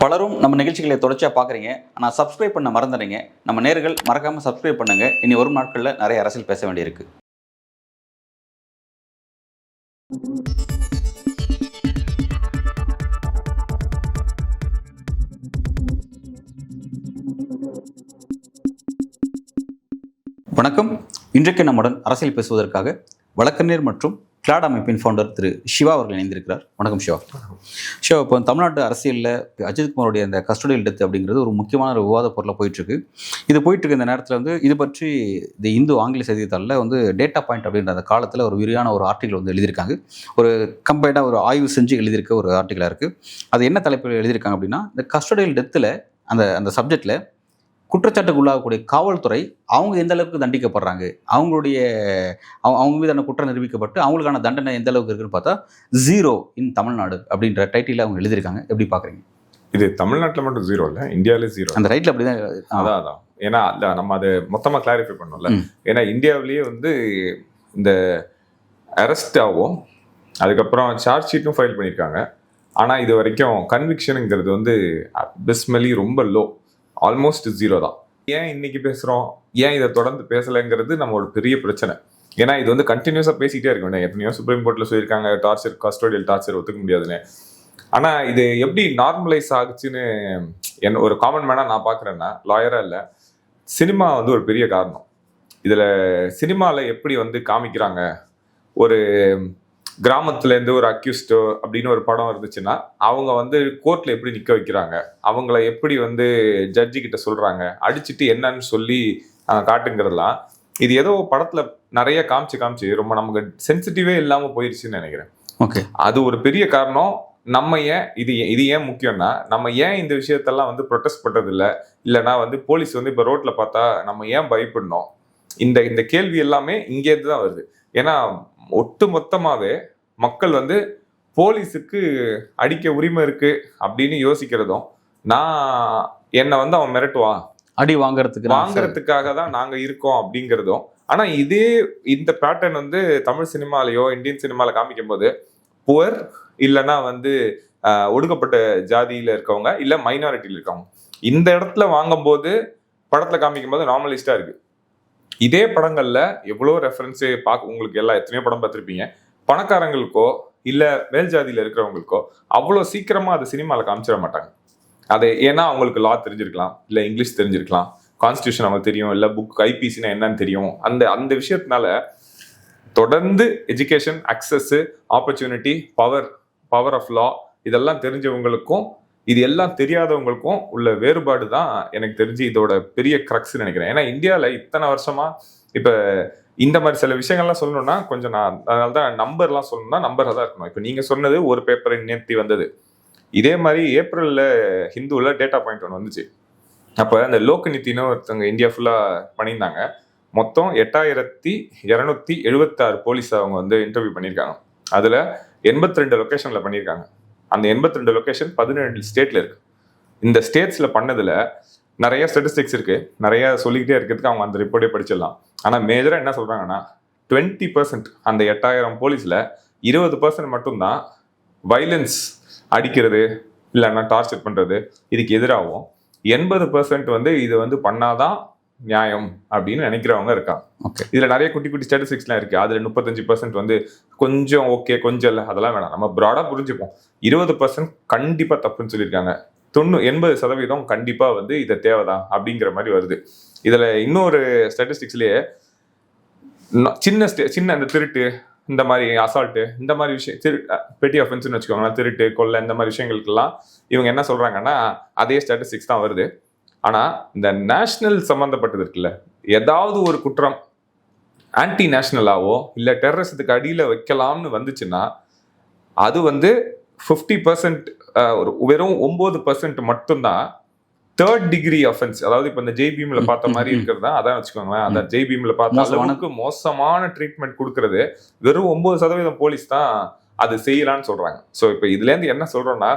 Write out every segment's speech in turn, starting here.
பலரும் நம்ம நிகழ்ச்சிகளை தொடர்ச்சியாக பார்க்குறீங்க. ஆனால் சப்ஸ்கிரைப் பண்ண மறந்துடுறீங்க. நம்ம நேயர்கள் மறக்காமல் சப்ஸ்கிரைப் பண்ணுங்கள். இனி வரும் நாட்களில் நிறைய அரசியல் பேச வேண்டியிருக்கு. வணக்கம். இன்றைக்கு நம்முடன் அரசியல் பேசுவதற்காக வழக்கறிஞர் மற்றும் கிளாட் அமைப்பின் ஃபவுண்டர் திரு சிவா அவர்கள் இணைந்திருக்கிறார். வணக்கம் சிவா. சிவா, இப்போ தமிழ்நாட்டு அரசியலில் அஜித்குமாரோடைய அந்த கஸ்டடியல் டெத் அப்படிங்கிறது ஒரு முக்கியமான ஒரு விவாத பொருளாக போயிட்டுருக்கு. இது போயிட்டுருக்கு இந்த நேரத்தில் இது பற்றி இந்த இந்து ஆங்கில செய்தித்தாளில் டேட்டா பாயிண்ட் அப்படின்ற அந்த காலத்தில் ஒரு விரிவான ஒரு ஆர்டிகல் எழுதியிருக்காங்க. ஒரு கம்பைண்டாக ஒரு ஆய்வு செஞ்சு எழுதியிருக்க ஒரு ஆர்டிகலாக இருக்குது. அது என்ன தலைப்பில் எழுதியிருக்காங்க அப்படின்னா, இந்த கஸ்டடியல் டெத்தில் அந்த சப்ஜெக்டில் குற்றச்சாட்டுக்கு உள்ளாகக்கூடிய காவல்துறை அவங்க எந்த அளவுக்கு தண்டிக்கப்படுறாங்க, அவங்க மீதான குற்றம் நிரூபிக்கப்பட்டு அவங்களுக்கான தண்டனை எந்த அளவுக்கு இருக்குன்னு பார்த்தா 0 இன் தமிழ்நாடு அப்படின்ற டைட்டில் அவங்க எழுதியிருக்காங்க. எப்படி பார்க்குறீங்க? இது தமிழ்நாட்டில் மட்டும் 0 இல்லை, இந்தியாவிலே 0. அந்த ரைட்டில் அப்படிதான். அதான் ஏன்னா நம்ம அதை மொத்தமாக கிளாரிஃபை பண்ணோம்ல. ஏன்னா இந்தியாவிலேயே இந்த அரெஸ்ட் ஆகும், அதுக்கப்புறம் சார்ஜ் ஷீட்டும் ஃபைல் பண்ணியிருக்காங்க. ஆனால் இது வரைக்கும் கன்விக்ஷனுங்கிறது அபிஸ்மலி ரொம்ப லோ, ஆல்மோஸ்ட் 0 தான். ஏன் இன்னைக்கு பேசுகிறோம், ஏன் இதை தொடர்ந்து பேசலைங்கிறது நம்மளோட பெரிய பிரச்சனை. ஏன்னா இது கண்டினியூஸாக பேசிக்கிட்டே இருக்கணும். எத்தனையோ சுப்ரீம் கோர்ட்டில் சொல்லியிருக்காங்க டார்ச்சர், கஸ்டோடியல் டார்ச்சர் ஒத்துக்க முடியாதுன்னு. ஆனால் இது எப்படி நார்மலைஸ் ஆகுச்சுன்னு ஒரு காமன் மேனாக நான் பார்க்குறேன்னா, லாயராக இல்லை, சினிமா ஒரு பெரிய காரணம். இதில் சினிமாவில் எப்படி காமிக்கிறாங்க, ஒரு கிராமத்துலேருந்து ஒரு அக்யூஸ்டோ அப்படின்னு ஒரு படம் இருந்துச்சுன்னா அவங்க கோர்ட்டில் எப்படி நிற்க வைக்கிறாங்க, அவங்கள எப்படி ஜட்ஜி கிட்ட சொல்கிறாங்க, அடிச்சுட்டு என்னன்னு சொல்லி காட்டுங்கிறதெல்லாம் இது ஏதோ படத்தில் நிறைய காமிச்சு ரொம்ப நமக்கு சென்சிட்டிவே இல்லாமல் போயிடுச்சுன்னு நினைக்கிறேன். ஓகே, அது ஒரு பெரிய காரணம். நம்ம ஏன் இது ஏன் முக்கியம்னா, நம்ம ஏன் இந்த விஷயத்தெல்லாம் ப்ரொடெஸ்ட் பண்ணுறது இல்லை, இல்லைனா போலீஸ் இப்போ ரோட்டில் பார்த்தா நம்ம ஏன் பயப்படணும், இந்த கேள்வி எல்லாமே இங்கேருந்து தான் வருது. ஏன்னா ஒட்டு மொத்தமாகவே மக்கள் போலீஸுக்கு அடிக்க உரிமை இருக்கு அப்படின்னு யோசிக்கிறதும், என்னை அவன் மிரட்டுவான், அடி வாங்குறதுக்காக தான் நாங்க இருக்கோம் அப்படிங்கிறதும். ஆனா இந்த பேட்டர்ன் தமிழ் சினிமாலேயோ இந்தியன் சினிமால காமிக்கும் போது புவர் இல்லைன்னா ஒடுக்கப்பட்ட ஜாதியில இருக்கவங்க இல்ல மைனாரிட்டியில இருக்கவங்க இந்த இடத்துல வாங்கும்போது படத்துல காமிக்கும் போது நார்மலிஸ்டா இருக்கு. இதே படங்கள்ல எவ்வளோ ரெஃபரன்ஸ் உங்களுக்கு எத்தனையோ படம் பார்த்துருப்பீங்க. பணக்காரங்களுக்கோ இல்ல மேல் ஜாதியில இருக்கிறவங்களுக்கோ அவ்வளோ சீக்கிரமா அதை சினிமால காமிச்சிட மாட்டாங்க. அது ஏன்னா அவங்களுக்கு லா தெரிஞ்சிருக்கலாம், இல்ல இங்கிலீஷ் தெரிஞ்சிருக்கலாம், கான்ஸ்டியூஷன் அவங்களுக்கு தெரியும், இல்ல புக் ஐபிசினா என்னன்னு தெரியும். அந்த விஷயத்தினால தொடர்ந்து education, access, opportunity, power of law இதெல்லாம் தெரிஞ்சவங்களுக்கும் இது எல்லாம் தெரியாதவங்களுக்கும் உள்ள வேறுபாடு தான் எனக்கு தெரிஞ்சு இதோட பெரிய கிரக்ஸ் நினைக்கிறேன். ஏன்னா இந்தியாவில் இத்தனை வருஷமா இப்போ இந்த மாதிரி சில விஷயங்கள்லாம் சொல்லணும்னா கொஞ்சம் அதனால தான் நம்பர்லாம் சொல்லணும்னா நம்பராக தான் இருக்கணும். இப்போ நீங்கள் சொன்னது ஒரு பேப்பர் நேர்த்தி வந்தது. இதே மாதிரி ஏப்ரலில் ஹிந்துவில் டேட்டா பாயிண்ட் ஒன்று வந்துச்சு. அப்போ அந்த லோக்நித்தின்னு ஒருத்தவங்க இந்தியா ஃபுல்லாக பண்ணியிருந்தாங்க. மொத்தம் 8276 போலீஸ் அவங்க இன்டர்வியூ பண்ணியிருக்காங்க. அதில் 82 லொக்கேஷனில் பண்ணியிருக்காங்க. அந்த 82 லொக்கேஷன் 17 ஸ்டேட்ல இருக்கு. இந்த ஸ்டேட்ஸ்ல பண்ணதுல நிறைய ஸ்டாட்டிஸ்டிக்ஸ் இருக்கு, நிறைய சொல்லிக்கிட்டே இருக்கிறதுக்கு அவங்க அந்த ரிப்போர்ட்டே படிச்சிடலாம். ஆனா மேஜரா என்ன சொல்றாங்கன்னா 20% அந்த 8000 போலீஸ்ல 20% மட்டும்தான் வயலன்ஸ், அடிக்கிறது இல்லைன்னா டார்ச்சர் பண்றது இதுக்கு எதிராகவும், 80% இது பண்ணாதான் நியாயம் அப்படின்னு நினைக்கிறவங்க இருக்காங்க. இதுல நிறைய குட்டி குட்டி ஸ்டாட்டிஸ்டிக்ஸ்லாம் இருக்கு. அதுல 35% கொஞ்சம் ஓகே, கொஞ்சம் இல்லை, அதெல்லாம் வேணாம், நம்ம ப்ராடா புரிஞ்சுப்போம். 20% கண்டிப்பா தப்புன்னு சொல்லியிருக்காங்க. 80% கண்டிப்பா இதை தேவைதான் அப்படிங்கிற மாதிரி வருது. இதுல இன்னொரு ஸ்டாட்டிஸ்டிக்ஸ்லயே சின்ன அந்த திருட்டு, இந்த மாதிரி அசால்ட்டு, இந்த மாதிரி விஷயம், பெட்டி அஃபென்ஸ்னு வச்சுக்கோங்களேன், திருட்டு, கொள்ளை, இந்த மாதிரி விஷயங்களுக்கெல்லாம் இவங்க என்ன சொல்றாங்கன்னா அதே ஸ்டாட்டிஸ்டிக்ஸ் தான் வருது. ஆனா இந்த நேஷனல் சம்பந்தப்பட்டது இருக்குல்ல, ஏதாவது ஒரு குற்றம் ஆன்டி நேஷனலாவோ இல்ல டெரரிசத்துக்கு அடியில வைக்கலாம்னு வந்துச்சுன்னா அது 50%, வெறும் 9% மட்டும்தான் தேர்ட் டிகிரி அஃபென்ஸ். அதாவது இப்ப இந்த ஜெய்பீம்ல பார்த்த மாதிரி இருக்கிறதா அதான் வச்சுக்கோங்களேன். அந்த ஜெய்பீம்ல பார்த்த அளவுக்கு மோசமான ட்ரீட்மெண்ட் கொடுக்கறது வெறும் 9% போலீஸ் தான் அது செய்யலான்னு சொல்றாங்க. ஸோ இப்ப இதுல இருந்து என்ன சொல்றோம்னா,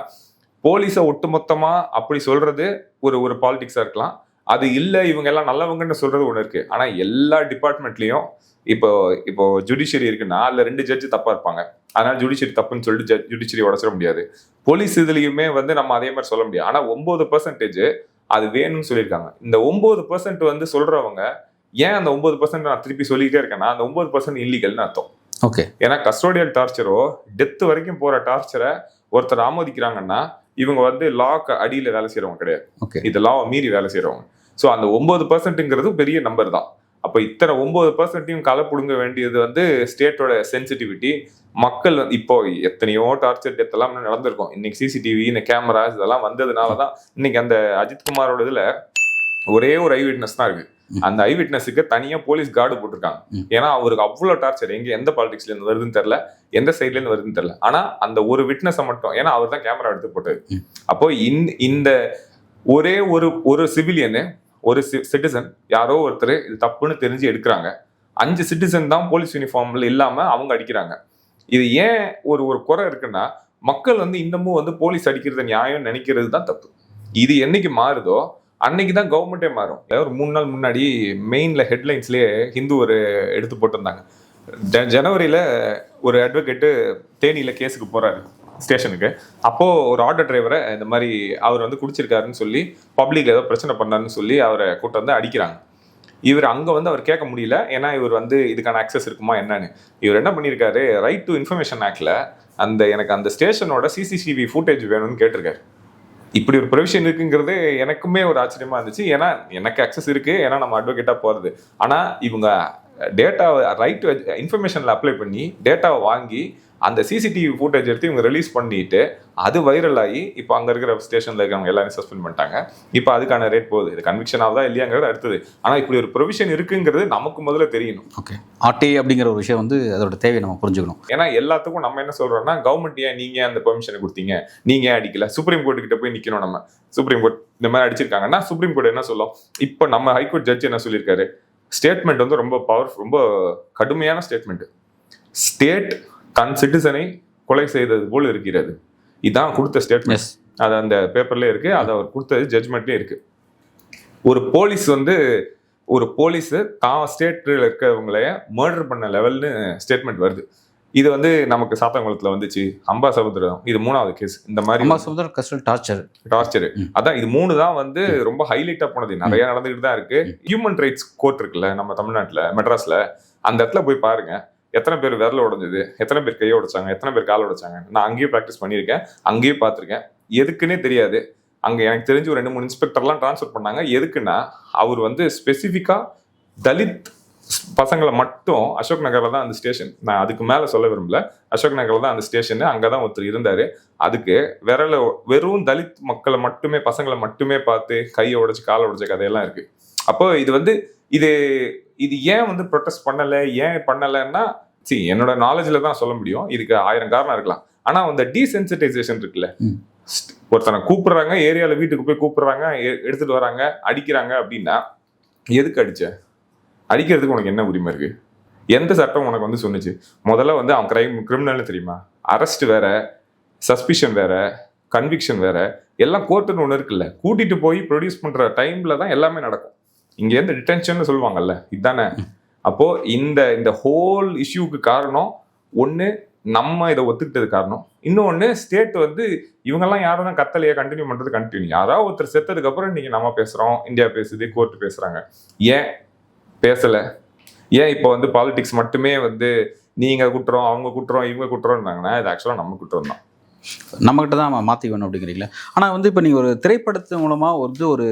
போலீஸை ஒட்டுமொத்தமா அப்படி சொல்றது ஒரு பாலிடிக்ஸா இருக்கலாம். அது இல்ல இவங்க எல்லாம் நல்லவங்கன்னு சொல்றது ஒண்ணு இருக்கு. ஆனா எல்லா டிபார்ட்மெண்ட்லயும் இப்போ இப்போ ஜுடிஷியரி இருக்குன்னா அதுல 2 ஜட்ஜ் தப்பா இருப்பாங்க. அதனால ஜுடிஷியரி தப்புன்னு சொல்லிட்டு ஜுடிஷியரி உடைச்சிட முடியாது. போலீஸ் இதுலயுமே வந்து நம்ம அதே மாதிரி சொல்ல முடியாது. ஆனா 9% அது வேணும்னு சொல்லியிருக்காங்க. இந்த 9% வந்து சொல்றவங்க ஏன் அந்த 9% நான் திருப்பி சொல்லிக்கிட்டே இருக்கேன்னா அந்த 9% இல்லீகல்னு அர்த்தம். ஓகே. ஏன்னா கஸ்டோடியல் டார்ச்சரோ டெத் வரைக்கும் போற டார்ச்சரை ஒருத்தர் ஆமோதிக்கிறாங்கன்னா இவங்க வந்து லாக்கு அடியில வேலை செய்யறவங்க கிடையாது. ஓகே. இது லா மீறி வேலை செய்யறவங்க. ஸோ அந்த 9%ங்கிறது பெரிய நம்பர் தான். அப்ப இத்தனை 9%யும் களை புடுங்க வேண்டியது வந்து ஸ்டேட்டோட சென்சிட்டிவிட்டி. மக்கள் இப்போ எத்தனையோ டார்ச்சர் டெத் எல்லாம் நடந்திருக்கும். இன்னைக்கு சிசிடிவி இந்த கேமராஸ் இதெல்லாம் வந்ததுனாலதான் இன்னைக்கு அந்த அஜித்குமாரோட இதுல ஒரே ஒரு ஐ விட்னஸ் தான் இருக்கு. அந்த ஐ விட்னஸுக்கு தனியா போலீஸ் கார்டு போட்டிருக்காங்க. ஏன்னா அவருக்கு அவ்வளவு டார்ச்சர் எங்க எந்த பாலிடிக்ஸ்ல இருந்து வருதுன்னு தெரியல, எந்த சைட்ல இருந்து வருதுன்னு தெரியல. ஆனா அந்த ஒரு விட்னஸை மட்டும், ஏன்னா அவர் தான் கேமரா எடுத்து போட்டது. அப்போ இந்த ஒரே ஒரு சிவிலியனு ஒரு சிட்டிசன் யாரோ ஒருத்தர் இது தப்புன்னு தெரிஞ்சு எடுக்கிறாங்க. 5 சிட்டிசன் தான் போலீஸ் யூனிஃபார்ம்ல இல்லாம அவங்க அடிக்கிறாங்க. இது ஏன் ஒரு குறை இருக்குன்னா மக்கள் வந்து இன்னமும் வந்து போலீஸ் அடிக்கிறது நியாயம் நினைக்கிறது தான் தப்பு. இது என்னைக்கு மாறுதோ அன்னைக்கு தான் கவர்மெண்டே மாறும். ஒரு 3 நாள் முன்னாடி மெயின்ல ஹெட்லைன்ஸ்லயே ஹிந்து ஒரு எடுத்து போட்டிருந்தாங்க. ஜனவரியில ஒரு அட்வொகேட்டு தேனியில கேஸுக்கு போறாரு ஸ்டேஷனுக்கு. அப்போ ஒரு ஆட்டோ டிரைவரை இந்த மாதிரி அவர் வந்து குடிச்சிருக்காருன்னு சொல்லி பப்ளிக் ஏதோ பிரச்சனை பண்ணாருன்னு சொல்லி அவரை கூட்டம் வந்து அடிக்கிறாங்க. இவர் அங்க வந்து அவர் கேட்க முடியல, ஏன்னா இவர் வந்து இதுக்கான அக்சஸ் இருக்குமா என்னன்னு. இவர் என்ன பண்ணியிருக்காரு, ரைட் டு இன்ஃபர்மேஷன் ஆக்ட்ல எனக்கு அந்த ஸ்டேஷனோட சிசிடிவி ஃபுட்டேஜ் வேணும்னு கேட்டிருக்காரு. இப்படி ஒரு ப்ரொவிஷன் இருக்குங்கிறது எனக்குமே ஒரு ஆச்சரியமா இருந்துச்சு. ஏன்னா எனக்கு அக்சஸ் இருக்கு, ஏன்னா நம்ம அட்வொகேட்டா போறது. ஆனா இவங்க டேட்டாவை ரைட் டு இன்ஃபர்மேஷன்ல அப்ளை பண்ணி டேட்டாவை வாங்கி அந்த சிசிடிவி ஃபுட்டேஜ் எடுத்து இவங்க ரிலீஸ் பண்ணிட்டு அது வைரல் ஆகி இப்போ அங்க இருக்கிற ஸ்டேஷன்ல இருக்கிறவங்க எல்லாரும் சஸ்பெண்ட் பண்ணிட்டாங்க. இப்போ அதுக்கான ரேட் போகுது. இது கன்விக்ஷன் ஆகுதா இல்லையாங்கிறது அடுத்தது. ஆனா இப்படி ஒரு ப்ரொவிஷன் இருக்குங்கிறது நமக்கு முதல்ல தெரியணும். ஓகே. ஆர்டிஐ அப்படிங்கிற ஒரு விஷயம் வந்து அதோட தேவையை நம்ம புரிஞ்சுக்கணும். ஏன்னா எல்லாத்துக்கும் நம்ம என்ன சொல்றோம்னா கவர்மெண்ட் ஏன் நீங்க அந்த பெர்மிஷனை கொடுத்தீங்க, நீங்க ஏன் அடிக்கல, சுப்ரீம் கோர்ட்டு கிட்ட போய் நிக்கணும். நம்ம சுப்ரீம் கோர்ட் இந்த மாதிரி அடிச்சிருக்காங்கன்னா சுப்ரீம் கோர்ட் என்ன சொல்லும், இப்போ நம்ம ஹைகோர்ட் ஜட்ஜ் என்ன சொல்லியிருக்காரு, ஸ்டேட்மெண்ட் வந்து ரொம்ப பவர்ஃபுல், ரொம்ப கடுமையான ஸ்டேட்மெண்ட். ஸ்டேட் தன் சிட்டிசனை கொலை செய்தது போல் இருக்கிறது. இதான் கொடுத்த ஸ்டேட்மெண்ட். அது அந்த பேப்பர்ல இருக்கு, அது அவர் கொடுத்தது ஜட்ஜ்மெண்ட்லயே இருக்கு. ஒரு போலீஸ் தான் ஸ்டேட்ல இருக்கிறவங்கள மர்டர் பண்ண லெவல்னு ஸ்டேட்மெண்ட் வருது. இது வந்து நமக்கு சாத்தங்குளத்துல வந்துச்சு, அம்பாசமுத்திரம், இது 3வது கேஸ். இந்த மாதிரி டார்ச்சர் அதான் இது 3 தான் வந்து ரொம்ப ஹைலைட்டா போனது. நிறைய நடந்துகிட்டு தான் இருக்கு. ஹியூமன் ரைட்ஸ் கோர்ட் இருக்குல்ல நம்ம தமிழ்நாட்டுல மெட்ராஸ்ல, அந்த இடத்துல போய் பாருங்க எத்தனை பேர் விரல உடைஞ்சது, எத்தனை பேர் கையை உடைச்சாங்க, எத்தனை பேர் காலை உடைச்சாங்க. நான் அங்கேயும் ப்ராக்டிஸ் பண்ணியிருக்கேன், அங்கேயும் பார்த்துருக்கேன். எதுக்குன்னே தெரியாது. அங்கே எனக்கு தெரிஞ்சு ஒரு 2-3 இன்ஸ்பெக்டர்லாம் டிரான்ஸ்ஃபர் பண்ணாங்க. எதுக்குன்னா அவர் வந்து ஸ்பெசிஃபிக்கா தலித் பசங்களை மட்டும், அசோக் நகர்ல தான் அந்த ஸ்டேஷன், நான் அதுக்கு மேல சொல்ல விரும்பல, அசோக் நகர்ல தான் அந்த ஸ்டேஷன், அங்கதான் ஒருத்தர் இருந்தாரு. அதுக்கு வெறும் தலித் மக்களை மட்டுமே, பசங்களை மட்டுமே பார்த்து கையை உடைச்சு காலை உடைச்ச கதையெல்லாம் இருக்கு. அப்போ இது வந்து இது ஏன் வந்து ப்ரொடெஸ்ட் பண்ணல, ஏன் பண்ணலன்னா என்னோட நாலேஜ்ல தான் சொல்ல முடியும். இதுக்கு 1000 காரணம் இருக்கலாம். ஆனா அந்த டீசென்சிட்டைசேஷன் இருக்குல்ல, ஒருத்தனை கூப்பிடுறாங்க, ஏரியால வீட்டுக்கு போய் கூப்பிடுறாங்க, எடுத்துட்டு வராங்க, அடிக்கிறாங்க அப்படின்னா எதுக்கு அடிக்கிறதுக்கு உனக்கு என்ன உரிமை இருக்கு? எந்த சட்டம் உனக்கு வந்து சொன்னிச்சு? முதல்ல வந்து அவன் கிரிமினல்னு தெரியுமா? அரெஸ்ட் வேற, சஸ்பிஷன் வேற, கன்விக்ஷன் வேற, எல்லாம் கோர்ட்டுன்னு ஒண்ணு இருக்குல்ல. கூட்டிட்டு போய் ப்ரொடியூஸ் பண்ற டைம்ல தான் எல்லாமே நடக்கும். இங்க இருந்து டிடென்ஷன் சொல்லுவாங்கல்ல, இதுதானே. அப்போ இந்த ஹோல் இஷ்யூக்கு காரணம் ஒண்ணு நம்ம இதை ஒத்துக்கிட்டது காரணம், இன்னொன்னு ஸ்டேட் வந்து இவங்கெல்லாம் யாரும் தான் கத்தலையே கண்டினியூ பண்றது கண்டினியூ. யாராவது ஒருத்தர் செத்ததுக்கு அப்புறம் இன்னைக்கு நம்ம பேசுறோம், இந்தியா பேசுது, கோர்ட் பேசுறாங்க. ஏன் பேசல? ஏன் இப்போ வந்து பாலிடிக்ஸ் மட்டுமே வந்து நீங்க குற்றம், அவங்க குற்றம், இவங்க குற்றம்னாங்கன்னா இது ஆக்சுவலா நம்ம குற்றம் தான். நம்மகிட்ட தான் மாற்றி வேணும் அப்படிங்கிறீங்களா? ஆனால் வந்து இப்போ நீங்கள் ஒரு திரைப்படத்து மூலமாக வந்து ஒரு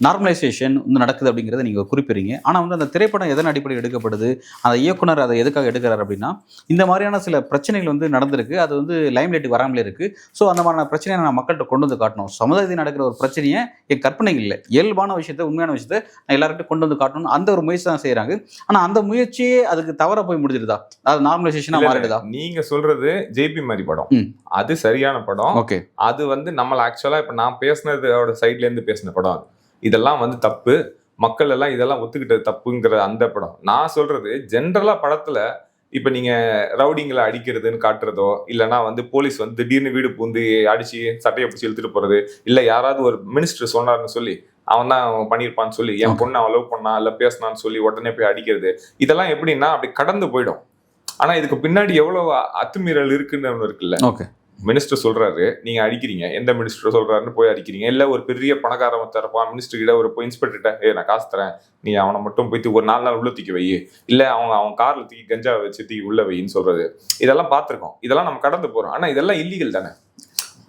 நார்மலைசேஷன் வந்து நடக்குது அப்படிங்கிறத நீங்கள் குறிப்பிடுறீங்க. ஆனால் வந்து அந்த திரைப்படம் எதன் அடிப்படையில் எடுக்கப்படுது, அந்த இயக்குனர் அதை எதுக்காக எடுக்கிறார் அப்படின்னா, இந்த மாதிரியான சில பிரச்சனைகள் வந்து நடந்திருக்கு, அது வந்து லைம்லைட் வராமலே இருக்குது. ஸோ அந்த மாதிரியான பிரச்சனையை நான் மக்கள்கிட்ட கொண்டு வந்து காட்டணும். சமுதாயத்தில் நடக்கிற ஒரு பிரச்சனையை என் கற்பனை இல்லை, இயல்பான விஷயத்த, உண்மையான விஷயத்த நான் எல்லார்கிட்டையும் கொண்டு வந்து காட்டணும். அந்த ஒரு முயற்சி தான் செய்கிறாங்க. ஆனால் அந்த முயற்சியே அதுக்கு தவற போய் முடிஞ்சிருதா? அது நார்மலைசேஷனாக மாறிடுதா? நீங்கள் சொல்கிறது ஜேபி மாதிரி படம், அது சரியான படம். ஓகே, அது வந்து நம்மள ஆக்சுவலா இப்ப நான் பேசினதோட சைட்ல இருந்து பேசின படம். இதெல்லாம் வந்து தப்பு, மக்கள் எல்லாம் இதெல்லாம் ஒத்துக்கிட்டது தப்புங்கிற அந்த படம். நான் சொல்றது ஜென்ரலா படத்துல இப்ப நீங்க ரவுடிங்களை அடிக்கிறதுன்னு காட்டுறதோ, இல்லைன்னா வந்து போலீஸ் வந்து திடீர்னு வீடு பூந்து அடிச்சு சட்டையை பிடிச்சி இழுத்துட்டு போறது, இல்ல யாராவது ஒரு மினிஸ்டர் சொன்னார்னு சொல்லி அவன் தான் பண்ணியிருப்பான்னு சொல்லி என் பொண்ணு அவன் லவ் பண்ணா இல்ல பேசினான்னு சொல்லி உடனே போய் அடிக்கிறது, இதெல்லாம் எப்படின்னா அப்படி கடந்து போயிடும். ஆனா இதுக்கு பின்னாடி எவ்வளவு அத்துமீறல் இருக்குன்னு ஒண்ணு இருக்குல்ல. ஓகே, மினிஸ்டர் சொல்றாரு, நீங்க அடிக்கிறீங்க, எந்த மினிஸ்டர் சொல்றாருன்னு போய் அடிக்கிறீங்க. இல்ல ஒரு பெரிய பணக்காரன் தரப்பான் மினிஸ்டர் கிட்ட ஒரு இன்ஸ்பெக்டர்கிட்ட நான் காசு தரேன், நீ அவனை மட்டும் போய் ஒரு 4 நாள் உள்ள தூக்கி வை, இல்ல அவன் கார்ல தூக்கி கஞ்சா வச்சு தூக்கி உள்ள வைன்னு சொல்றது, இதெல்லாம் பார்த்திருக்கோம். இதெல்லாம் நம்ம கடந்து போறோம். ஆனா இதெல்லாம் இல்லீகல் தானே.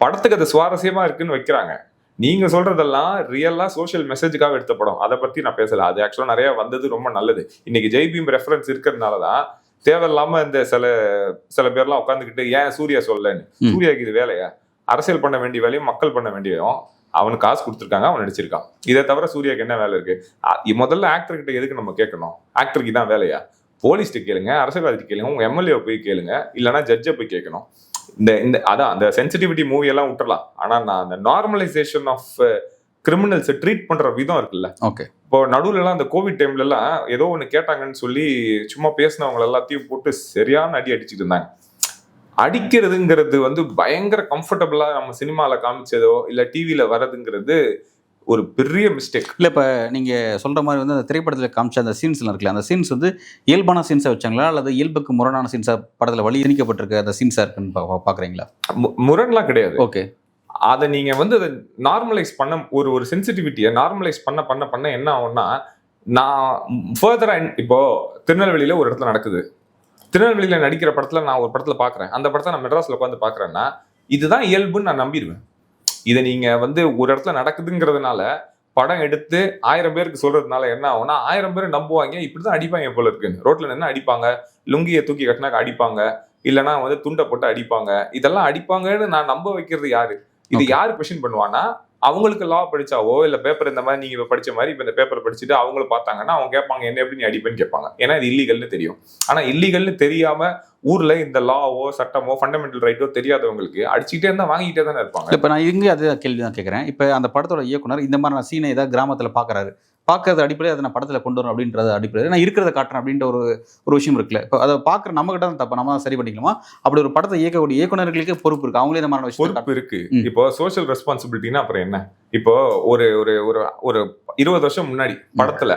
படத்துக்கு அது சுவாரஸ்யமா இருக்குன்னு வைக்கிறாங்க. நீங்க சொல்றதெல்லாம் ரியலா சோஷியல் மெசேஜுக்காக எடுத்த படம். அதை பத்தி நான் பேசல. அது ஆக்சுவலா நிறைய வந்தது ரொம்ப நல்லது. இன்னைக்கு ஜெய் பீம் ரெஃபரன்ஸ் இருக்கிறதுனாலதான் தேவையில்லாம இந்த சில பேர்லாம் உட்காந்துக்கிட்டு ஏன் சூர்யா சொல்லலன்னு. சூர்யாக்கு இது வேலையா? அரசியல் பண்ண வேண்டிய வேலையும் மக்கள் பண்ண வேண்டியதும். அவனுக்கு காசு கொடுத்துருக்காங்க, அவன் நடிச்சிருக்கான். இதை தவிர சூர்யாக்கு என்ன வேலை இருக்கு? முதல்ல ஆக்டர் கிட்ட எதுக்கு நம்ம கேட்கணும்? ஆக்டருக்கு தான் வேலையா? போலீஸ்ட்டு கேளுங்க, அரசியல்வாதிட்டு கேளுங்க, உங்க எம்எல்ஏ போய் கேளுங்க, இல்லைன்னா ஜட்ஜை போய் கேட்கணும். அதான் அந்த சென்சிட்டிவிட்டி மூவி எல்லாம் விட்டுறலாம். ஆனா நான் அந்த நார்மலைசேஷன் ஆஃப் கிரிமினல்ஸை ட்ரீட் பண்ற விதம் இருக்குல்ல. ஓகே, இப்போ நடுவுல எல்லாம் அந்த கோவிட் டைம்ல எல்லாம் ஏதோ ஒண்ணு கேட்டாங்கன்னு சொல்லி சும்மா பேசினவங்க எல்லாத்தையும் போட்டு சரியான அடி அடிச்சுட்டு இருந்தாங்க. அடிக்கிறதுங்கிறது பயங்கர கம்ஃபர்டபுளா நம்ம சினிமால காமிச்சதோ இல்ல டிவில வரதுங்கிறது ஒரு பெரிய மிஸ்டேக். இல்லை இப்போ நீங்கள் சொல்கிற மாதிரி அந்த திரைப்படத்தில் காமிச்ச அந்த சீன்ஸ்லாம் இருக்குல்ல, அந்த சீன்ஸ் இயல்பான சீன்ஸாக வச்சாங்களா அல்லது இயல்புக்கு முரணான சீன்ஸாக படத்தில் வழி திணிக்கப்பட்டிருக்க அந்த சீன்ஸாக இருக்குன்னு பார்க்குறீங்களா? முரண்லாம் கிடையாது. ஓகே, அதை நீங்க அதை நார்மலைஸ் பண்ண ஒரு சென்சிட்டிவிட்டியை நார்மலைஸ் பண்ண என்ன ஆகும்னா, நான் ஃபர்தரா இப்போ திருநெல்வேலியில ஒரு இடத்துல நடக்குது, திருநெல்வேலியில நடிக்கிற படத்துல நான் ஒரு படத்துல பாக்குறேன், அந்த படத்தை நான் மெட்ராஸ்ல உட்காந்து பாக்குறேன்னா இதுதான் இயல்புன்னு நான் நம்பிடுவேன். இதை நீங்க ஒரு இடத்துல நடக்குதுங்கிறதுனால படம் எடுத்து 1000 பேருக்கு சொல்றதுனால என்ன ஆகும்னா 1000 பேர் நம்புவாங்க, இப்படிதான் அடிப்பாங்க போல இருக்குன்னு. ரோட்ல நின்று அடிப்பாங்க, லுங்கியை தூக்கி கட்டினாக்க அடிப்பாங்க, இல்லைன்னா துண்டை போட்டு அடிப்பாங்க. இதெல்லாம் அடிப்பாங்கன்னு நான் நம்ப வைக்கிறது யாரு? இது யாரு கொஸ்டின் பண்ணுவானா? அவங்களுக்கு லா படிச்சாவோ இல்ல பேப்பர் இந்த மாதிரி நீங்க படிச்ச மாதிரி இப்ப இந்த பேப்பர் படிச்சுட்டு அவங்கள பார்த்தாங்கன்னா அவங்க கேட்பாங்க என்ன எப்படி நீ அடிப்பேன்னு கேட்பாங்க. ஏன்னா இது இல்லீகல்னு தெரியும். ஆனா இல்லீகல்னு தெரியாம ஊர்ல இந்த லாவோ சட்டமோ ஃபண்டமெண்டல் ரைட்டோ தெரியாதவங்களுக்கு அடிச்சுக்கிட்டே இருந்தா வாங்கிட்டே தானே இருப்பாங்க. இப்போ நான் இங்கே அதே கேள்வி தான் கேட்குறேன். இப்போ அந்த படத்தோட இயக்குனர் இந்த மாதிரி சீனை ஏதாவது கிராமத்தில் பார்க்கறது அடிப்படையில் அதை நான் படத்தில் கொண்டு வரணும் அப்படின்றது அடிப்படையில் நான் இருக்கிறத காட்டுறேன் அப்படின்ற ஒரு விஷயம் இருக்குல்ல. இப்போ அதை பார்க்குற நம்ம கிட்ட தான் தப்பு, நம்ம தான் சரி பண்ணிக்கலாமா? அப்படி ஒரு படத்தை இயக்கக்கூடிய இயக்குநர்களுக்கு பொறுப்பு இருக்கு, அவங்களே இந்த மாதிரி விஷயம் பொறுப்பு இருக்கு. இப்போ சோஷியல் ரெஸ்பான்சிபிலிட்டினா அப்புறம் என்ன? இப்போ ஒரு ஒரு 20 வருஷம் முன்னாடி படத்துல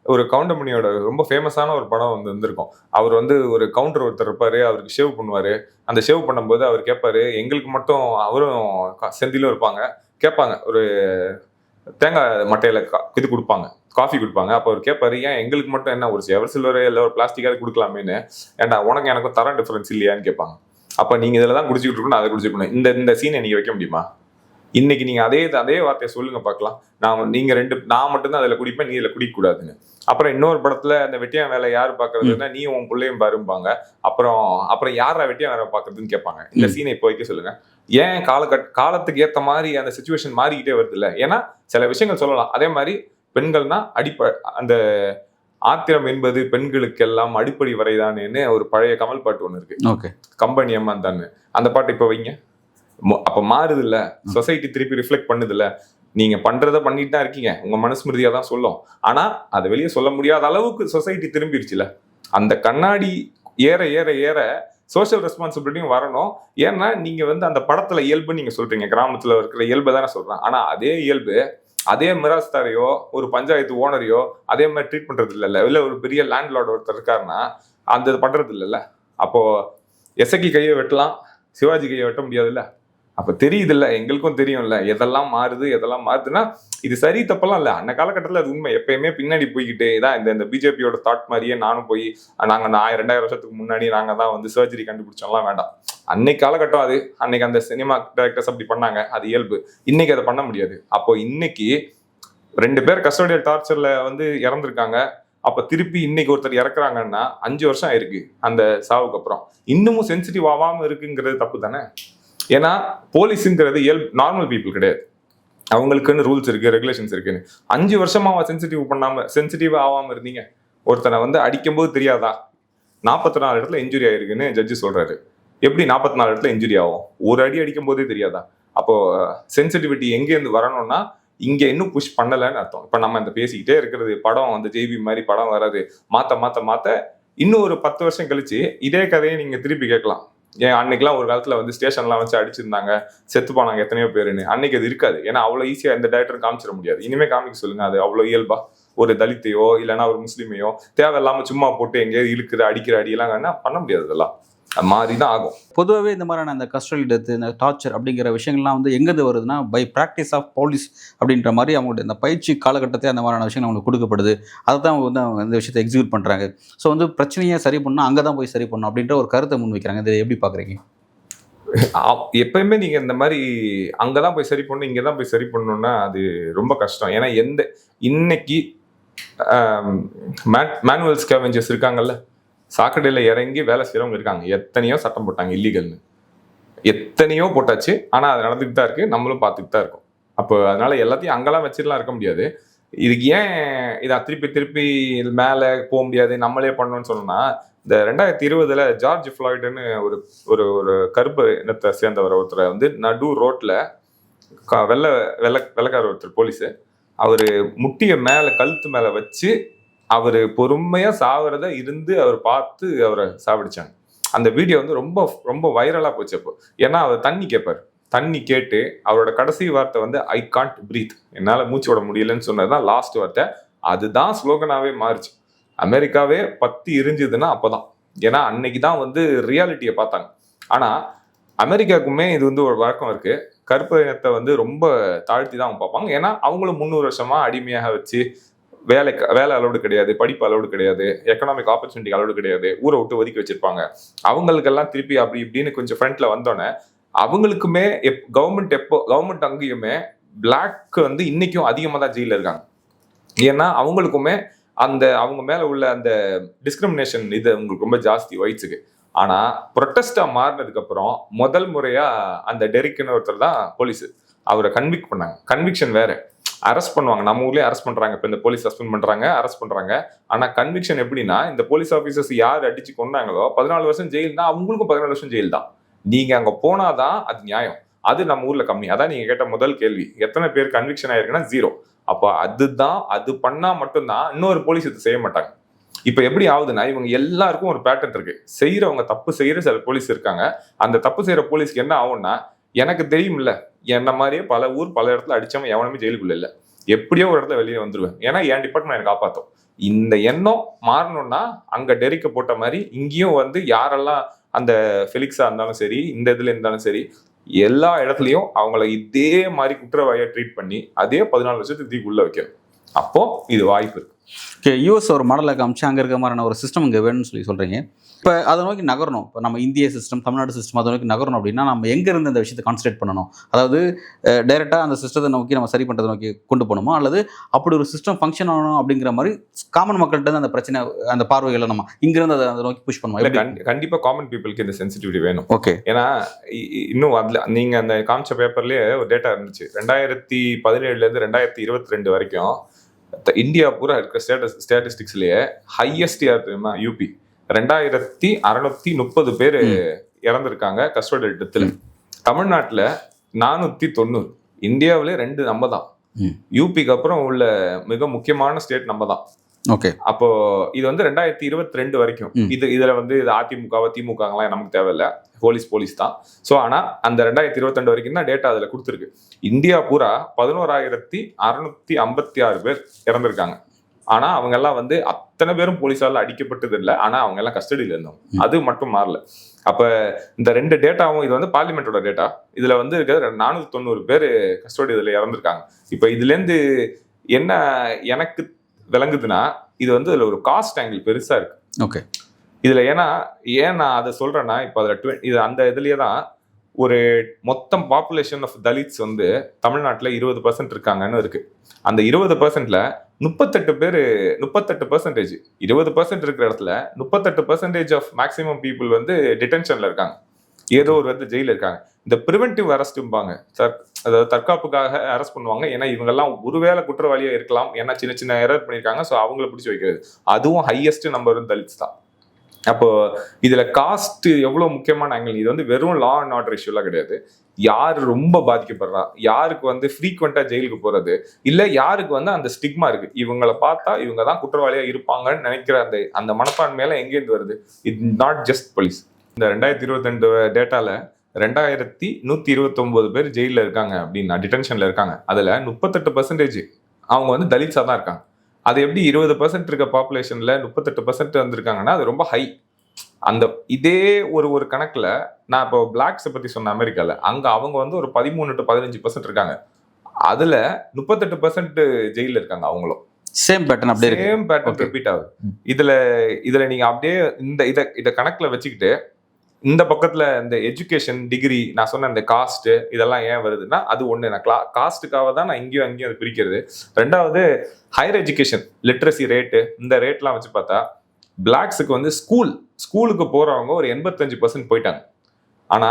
ஒரு கவுண்டமணியோட ரொம்ப ஃபேமஸான ஒரு படம் வந்திருக்கும். அவர் ஒரு கவுண்டர் ஒருத்தர் இருப்பாரு, அவருக்கு ஷேவ் பண்ணுவாரு. அந்த ஷேவ் பண்ணும்போது அவர் கேட்பாரு, எங்களுக்கு மட்டும் அவரும் செந்திலும் இருப்பாங்க, கேட்பாங்க ஒரு தேங்காய் மட்டையில இது கொடுப்பாங்க, காஃபி கொடுப்பாங்க. அப்போ அவர் கேட்பாரு, ஏன் எங்களுக்கு மட்டும் என்ன ஒரு எவர் சில்வர் இல்லை ஒரு பிளாஸ்டிக்காவது கொடுக்கலாமேன்னு, ஏன்டா உனக்கு எனக்கும் தரம் டிஃபரன்ஸ் இல்லையான்னு கேட்பாங்க. அப்போ நீங்க இதில் தான் குடிச்சிக்கிட்டு இருக்கணும், அதை குடிச்சிக்கணும். இந்த சீனை நீங்க வைக்க முடியுமா? இன்னைக்கு நீங்க அதே வார்த்தையை சொல்லுங்க பார்க்கலாம். நான் மட்டும்தான் அதில் குடிப்பேன், நீ இதில் குடிக்க கூடாதுன்னு. அப்புறம் இன்னொரு படத்துல அந்த வெட்டியான் வேலை யாரு பாக்குறதுன்னா நீ உன் பிள்ளையும் பாரும்பாங்க. அப்புறம் யாரா வெட்டியான் வேலை பாக்குறதுன்னு கேட்பாங்க. இந்த சீனை இப்போ வைக்க சொல்லுங்க. ஏன் காலத்துக்கு ஏத்த மாதிரி அந்த சிச்சுவேஷன் மாறிக்கிட்டே வருது இல்ல. ஏன்னா சில விஷயங்கள் சொல்லலாம். அதே மாதிரி பெண்கள்னா அந்த ஆத்திரம் என்பது பெண்களுக்கெல்லாம் அடிப்படை வரைதானேன்னு ஒரு பழைய கமல் பாட்டு ஒண்ணு இருக்கு. ஓகே, கம்பெனி அம்மான் தானே, அந்த பாட்டு இப்ப வைங்க. அப்ப மாறுது இல்ல, சொசைட்டி திருப்பி ரிஃப்ளெக்ட் பண்ணுது இல்ல. நீங்க பண்றத பண்ணிட்டு தான் இருக்கீங்க, உங்க மனுஸ்மிருதியா தான் சொல்லும். ஆனா அதை வெளியே சொல்ல முடியாத அளவுக்கு சொசைட்டி திரும்பிடுச்சுல. அந்த கண்ணாடி ஏற ஏற ஏற சோஷியல் ரெஸ்பான்சிபிலிட்டியும் வரணும். ஏன்னா நீங்க அந்த படத்துல இயல்பு நீங்க சொல்றீங்க, கிராமத்துல இருக்கிற இயல்பை தானே சொல்றேன். ஆனா அதே இயல்பு அதே மிராஸ்தாரையோ ஒரு பஞ்சாயத்து ஓனரையோ அதே மாதிரி ட்ரீட் பண்றது இல்லைல்ல. இல்ல ஒரு பெரிய லேண்ட்லார்ட் ஒருத்தர் இருக்காருன்னா அந்த பண்றது இல்லைல்ல. அப்போ எசக்கி கையை வெட்டலாம், சிவாஜி கையை வெட்ட முடியாதுல்ல. அப்ப தெரியுது இல்ல, எங்களுக்கும் தெரியும்ல எதெல்லாம் மாறுதுன்னா இது சரி தப்பெல்லாம் இல்ல. அந்த காலகட்டத்துல அது உண்மை. எப்பயுமே பின்னாடி போய்கிட்டே தான் இந்த பிஜேபியோட தாட் மாதிரியே நானும் போய் நாங்க 2000 வருஷத்துக்கு முன்னாடி நாங்க தான் சர்ஜரி கண்டுபிடிச்சோம்லாம் வேண்டாம். அன்னைக்கு காலகட்டம் அது. அன்னைக்கு அந்த சினிமா டைரக்டர்ஸ் அப்படி பண்ணாங்க, அது இயல்பு. இன்னைக்கு அதை பண்ண முடியாது. அப்போ இன்னைக்கு 2 பேர் கஸ்டோடியல் டார்ச்சர்ல இறந்துருக்காங்க. அப்ப திருப்பி இன்னைக்கு ஒருத்தர் இறக்குறாங்கன்னா 5 வருஷம் ஆயிருக்கு அந்த சாவுக்கு அப்புறம். இன்னமும் சென்சிட்டிவ் ஆகாம இருக்குங்கிறது தப்பு தானே. ஏன்னா போலீஸுங்கிறது நார்மல் பீப்புள் கிடையாது, அவங்களுக்குன்னு ரூல்ஸ் இருக்கு, ரெகுலேஷன்ஸ் இருக்குன்னு. 5 வருஷமா சென்சிட்டிவ் ஆகாம இருந்தீங்க. ஒருத்தனை அடிக்கும் போது தெரியாதா 44 இடத்துல இன்ஜுரி ஆயிருக்குன்னு ஜட்ஜி சொல்றாரு. எப்படி 44 இடத்துல இன்ஜுரி ஆகும்? ஒரு அடி அடிக்கும் போதே தெரியாதா? அப்போ சென்சிட்டிவிட்டி எங்கேருந்து வரணும்னா இங்க இன்னும் புஷ் பண்ணலன்னு அர்த்தம். இப்ப நம்ம இந்த பேசிக்கிட்டே இருக்கிறது படம் ஜேபி மாதிரி படம் வராது, மாத்த இன்னும் ஒரு 10 வருஷம் கழிச்சு இதே கதையை நீங்க திருப்பி கேட்கலாம். ஏன் அன்னைக்கெல்லாம் ஒரு காலத்துல வந்து ஸ்டேஷன்லாம் வச்சு அடிச்சிருந்தாங்க, செத்து போனாங்க எத்தனையோ பேருன்னு. அன்னைக்கு அது இருக்காது. ஏன்னா அவ்வளவு ஈஸியா எந்த டைரக்டரும் காமிச்சிட முடியாது. இனிமே காமிக்க சொல்லுங்க, அது அவ்வளவு இயல்பா ஒரு தலித்தையோ இல்லைன்னா ஒரு முஸ்லீமையோ தேவையில்லாம சும்மா போட்டு எங்கேயாவது இழுக்கிற அடிக்கிற அடியெல்லாம் பண்ண முடியாது. அதெல்லாம் மாறிதான் ஆகும். பொதுவாகவே இந்த மாதிரியான அந்த கஸ்டடி டெத், இந்த டார்ச்சர் அப்படிங்கிற விஷயங்கள்லாம் வந்து எங்கேருந்து வருதுன்னா, பை ப்ராக்டிஸ் ஆஃப் போலீஸ் அப்படின்ற மாதிரி அவங்களுடைய இந்த பயிற்சி காலகட்டத்தை அந்த மாதிரியான விஷயங்கள் அவங்களுக்கு கொடுக்கப்படுது. அதை தான் அவங்க இந்த விஷயத்தை எக்ஸிக்யூட் பண்ணுறாங்க. ஸோ வந்து பிரச்சனையை சரி பண்ணால் அங்கே தான் போய் சரி பண்ணணும் அப்படின்ற ஒரு கருத்தை முன் வைக்கிறாங்க. இதை எப்படி பார்க்குறீங்க? எப்பயுமே நீங்க இந்த மாதிரி அங்கதான் போய் சரி பண்ணணும், இங்கதான் போய் சரி பண்ணணும்னா அது ரொம்ப கஷ்டம். ஏன்னா இன்னைக்கு மேனுவல் ஸ்கேவெஞ்சர்ஸ் இருக்காங்கல்ல, சாக்கடையில இறங்கி வேலை செய்யறவங்க இருக்காங்க. எத்தனையோ சட்டம் போட்டாங்க இல்லீகல்னு, எத்தனையோ போட்டாச்சு. ஆனா அது நடந்துட்டு தான் இருக்கு, நம்மளும் பார்த்துட்டு தான் இருக்கோம். அப்போ அதனால எல்லாத்தையும் அங்கெல்லாம் வச்சுட்டுலாம் இருக்க முடியாது. இதுக்கு ஏன் இதை திருப்பி மேல போக முடியாது, நம்மளே பண்ணணும்னு சொன்னோம்னா, இந்த 2020 ஜார்ஜ் ஃப்ளாய்டுன்னு ஒரு ஒரு ஒரு கருப்பு இனத்தை சேர்ந்தவர் ஒருத்தரை வந்து நடு ரோட்ல வெள்ளக்கார ஒருத்தர் போலீஸு, அவரு முட்டிய மேல கழுத்து மேல வச்சு அவரு பொறுமையா சாவறத இருந்து அவர் பார்த்து அவரை சாவடிச்சாங்க. அந்த வீடியோ வந்து ரொம்ப ரொம்ப வைரலா போச்சு அப்போ. ஏன்னா அவர் தண்ணி கேட்பார். தண்ணி கேட்டு அவரோட கடைசி வார்த்தை வந்து ஐ காண்ட் பிரீத், என்னால மூச்சு விட முடியலன்னு சொன்னதுதான் லாஸ்ட் வார்த்தை. அதுதான் ஸ்லோகனாவே மாறிச்சு. அமெரிக்காவே பத்தி எரிஞ்சுதுன்னா அப்பதான். ஏன்னா அன்னைக்கு தான் வந்து ரியாலிட்டியை பார்த்தாங்க. ஆனா அமெரிக்காவுக்குமே இது வந்து ஒரு வழக்கம் இருக்கு. கருப்பு இனத்தை வந்து ரொம்ப தாழ்த்தி தான் அவங்க பார்ப்பாங்க. ஏன்னா அவங்களும் 300 வருஷமா அடிமையாக வச்சு வேலை அளவுடு கிடையாது, படிப்பு அளவுடு கிடையாது, எக்கனாமிக் ஆப்பர்ச்சுனிட்டி அளவுடு கிடையாது, ஊரை விட்டு ஒதுக்கி வச்சிருப்பாங்க. அவங்களுக்கெல்லாம் திருப்பி அப்படி இப்படின்னு கொஞ்சம் ஃப்ரண்ட்ல வந்தோடனே அவங்களுக்குமே கவர்மெண்ட் அங்கேயுமே பிளாக் வந்து இன்னைக்கும் அதிகமாக தான் ஜெயில இருக்காங்க. ஏன்னா அவங்களுக்குமே அவங்க மேல உள்ள அந்த டிஸ்கிரிமினேஷன் இது அவங்களுக்கு ரொம்ப ஜாஸ்தி ஒயிட்ஸுக்கு. ஆனா ப்ரொட்டஸ்டா மாறினதுக்கு அப்புறம் முதல் முறையா அந்த டெரிக்னு ஒருத்தர் தான் போலீஸ் அவரை கன்விக்ட் பண்ணாங்க. கன்விக்ஷன் வேற, அரெஸ்ட் பண்ணுவாங்க. நம்ம ஊர்லயே அரெஸ்ட் பண்றாங்க. இப்ப இந்த போலீஸ் சஸ்பெண்ட் பண்றாங்க, அரெஸ்ட் பண்றாங்க. ஆனா கன்விக்ஷன் எப்படின்னா, இந்த போலீஸ் ஆபீசர்ஸ் யார் அடிச்சு கொண்டாங்களோ 14 வருஷம் ஜெயில் தான், அவங்களுக்கும் 14 வருஷம் ஜெயில் தான். நீங்க அங்க போனாதான் அது நியாயம். அது நம்ம ஊர்ல கம்மி. அதான் நீங்க கேட்ட முதல் கேள்வி, எத்தனை பேர் கன்விக்ஷன் ஆயிருக்குன்னா 0. அப்போ அது பண்ணா மட்டும்தான் இன்னொரு போலீஸ் இது செய்ய மாட்டாங்க. இப்ப எப்படி ஆகுதுன்னா, இவங்க எல்லாருக்கும் ஒரு பேட்டர்ன் இருக்கு. செய்யறவங்க தப்பு செய்யற சில போலீஸ் இருக்காங்க. அந்த தப்பு செய்யற போலீஸ்க்கு என்ன ஆகும்னா, எனக்கு தெரியும்ல, என்ன மாதிரியே பல இடத்துல அடிச்சவன் எவனுமே ஜெயிலுக்குள்ள இல்ல, எப்படியோ ஒரு இடத்துல வெளியே வந்துருவேன், ஏன்னா என் டிபார்ட்மெண்ட் எனக்கு காப்பாற்றும். இந்த எண்ணம் மாறணும்னா அங்க டெரிக்க போட்ட மாதிரி இங்கேயும் வந்து யாரெல்லாம் அந்த ஃபெலிக்ஸா இருந்தாலும் சரி, இந்த இதுல இருந்தாலும் சரி, எல்லா இடத்துலயும் அவங்கள இதே மாதிரி குற்றவாளியா ட்ரீட் பண்ணி அதே 14 வருஷத்துக்கு தூக்கி உள்ள வைக்கணும். அப்போ இது வாய்ப்பு இருக்கு. யூஎஸ் ஒரு மாடலை காமிச்சு அங்கே இருக்க மாதிரியான ஒரு சிஸ்டம் இங்கே வேணும்னு சொல்கிறீங்க. இப்போ அதை நோக்கி நகரணும். இப்போ நம்ம இந்திய சிஸ்டம், தமிழ்நாடு சிஸ்டம் அதை நோக்கி நகரணும் அப்படின்னா நம்ம எங்கேருந்து அந்த விஷயத்தை கான்சன்ட்ரேட் பண்ணணும்? அதாவது டைரெக்டாக அந்த சிஸ்டத்தை நோக்கி நம்ம சரி பண்ணுறதை நோக்கி கொண்டு போகணுமா, அல்லது அப்படி ஒரு சிஸ்டம் ஃபங்க்ஷன் ஆகணும் அப்படிங்கிற மாதிரி காமன் மக்கள்கிட்ட அந்த பிரச்சனை, அந்த பார்வைகளை நம்ம இங்கிருந்து அதை நோக்கி புஷ் பண்ணுவோம்? கண்டிப்பாக காமன் பீப்புளுக்கு இந்த சென்சிட்டிவிட்டி வேணும். ஓகே. ஏன்னா இன்னும் அதில் நீங்கள் அந்த காமிச்ச பேப்பர்லேயே ஒரு டேட்டா இருந்துச்சு. 2017 2022 வரைக்கும் இந்தியா பூரா இருக்கிற ஸ்டாட்டிஸ்டிக்ஸ்லயே ஹையஸ்ட் யார் தெரியுமா? யூபி. 2630 பேர் இறந்துருக்காங்க கஸ்டோடியல் டெத்தில். தமிழ்நாட்டுல 490. இந்தியாவிலே 2 நம்ம தான். யூபிக்கு அப்புறம் உள்ள மிக முக்கியமான ஸ்டேட் நம்ம தான். ஓகே. அப்போ இது வந்து 2022 வரைக்கும். இதுல வந்து இது அதிமுகவா திமுகலாம் நமக்கு தேவையில்லை, போலீஸ் தான். ஸோ ஆனா அந்த 2022 வரைக்கும் தான் டேட்டா அதுல கொடுத்துருக்கு. இந்தியா பூரா 11,656 பேர் இறந்திருக்காங்க. ஆனா அவங்க எல்லாம் வந்து அத்தனை பேரும் போலீஸால அடிக்கப்பட்டது இல்லை, ஆனா அவங்க எல்லாம் கஸ்டடியில இருந்தோம். அது மட்டும் மாறல. அப்ப இந்த 2 டேட்டாவும், இது வந்து பார்லிமெண்டோட டேட்டா, இதுல வந்து இருக்கிற 490 பேர் கஸ்டடி இதுல இறந்திருக்காங்க. இப்ப இதுல இருந்து என்ன எனக்கு விளங்குதுன்னா, இது வந்து இதுல ஒரு காஸ்ட் ஆங்கிள் பெருசா இருக்கு. ஓகே. இதுல ஏன் நான் அதை சொல்றேன்னா, இப்ப அதுல இது அந்த இதுலயே தான் ஒரு மொத்தம் பாப்புலேஷன் ஆஃப் தலித்ஸ் வந்து தமிழ்நாட்டுல 20% இருக்காங்கன்னு இருக்கு. அந்த 20%ல 38% 20% இருக்கிற இடத்துல 38% ஆஃப் மேக்சிமம் பீப்புள் வந்து டிடென்ஷன்ல இருக்காங்க, ஏதோ ஒரு வந்து ஜெயில இருக்காங்க. இந்த ப்ரிவென்டிவ் அரெஸ்ட்பாங்க, அதாவது தற்காப்புக்காக அரெஸ்ட் பண்ணுவாங்க. ஏன்னா இவங்கெல்லாம் ஒருவேளை குற்றவாளியா இருக்கலாம், ஏன்னா சின்ன எரர் பண்ணியிருக்காங்க. ஸோ அவங்கள பிடிச்சி வைக்கிறது, அதுவும் ஹையஸ்ட் நம்பர் வந்து தலித்ஸ் தான். அப்போ இதுல காஸ்ட் எவ்வளவு முக்கியமான ஆங்கிள். இது வந்து வெறும் லா அண்ட் ஆர்டர் இஷ்யூலாம் கிடையாது. யாரு ரொம்ப பாதிக்கப்படுறா, யாருக்கு வந்து ஃப்ரீக்வெண்டா ஜெயிலுக்கு போறது, இல்ல யாருக்கு வந்து அந்த ஸ்டிக்மா இருக்கு, இவங்களை பார்த்தா இவங்க தான் குற்றவாளியா இருப்பாங்கன்னு நினைக்கிற அந்த மனப்பான்மையில எங்கேருந்து வருது? It not just police. இந்த 2022 டேட்டால 2129 பேர் ஜெயில இருக்காங்க அப்படின்னா, டிடென்ஷன்ல இருக்காங்க. அதுல 38% அவங்க வந்து தலித்ஸா தான் இருக்காங்க. அது எப்படி 20% இருக்க பாப்புலேஷன்ல 38% வந்திருக்காங்கன்னா அது ரொம்ப ஹை. அந்த இதே ஒரு கணக்குல நான் இப்போ பிளாக்ஸை பத்தி சொன்ன அமெரிக்கால, அங்க அவங்க வந்து ஒரு 13 to 15% இருக்காங்க. அதுல 38% ஜெயில இருக்காங்க அவங்களும். சேம் பேட்டர்ன் அப்படியே இருக்கு. சேம் பேட்டர்ன் ரிப்பீட் ஆகுது. இதுல நீங்க அப்படியே இத கணக்குல வச்சுக்கிட்டு இந்த பக்கத்துல இந்த எஜுகேஷன் டிகிரி நான் சொன்ன இந்த காஸ்ட் இதெல்லாம் ஏன் வருதுன்னா அது ஒண்ணு. நான் காஸ்ட்டுக்காக தான் நான் இங்கேயும் அங்கேயும் அது பிரிக்கிறது. ரெண்டாவது ஹையர் எஜுகேஷன் லிட்ரஸி ரேட்டு, இந்த ரேட்லாம் வச்சு பார்த்தா பிளாக்ஸுக்கு வந்து ஸ்கூலுக்கு போறவங்க ஒரு 85% போயிட்டாங்க. ஆனா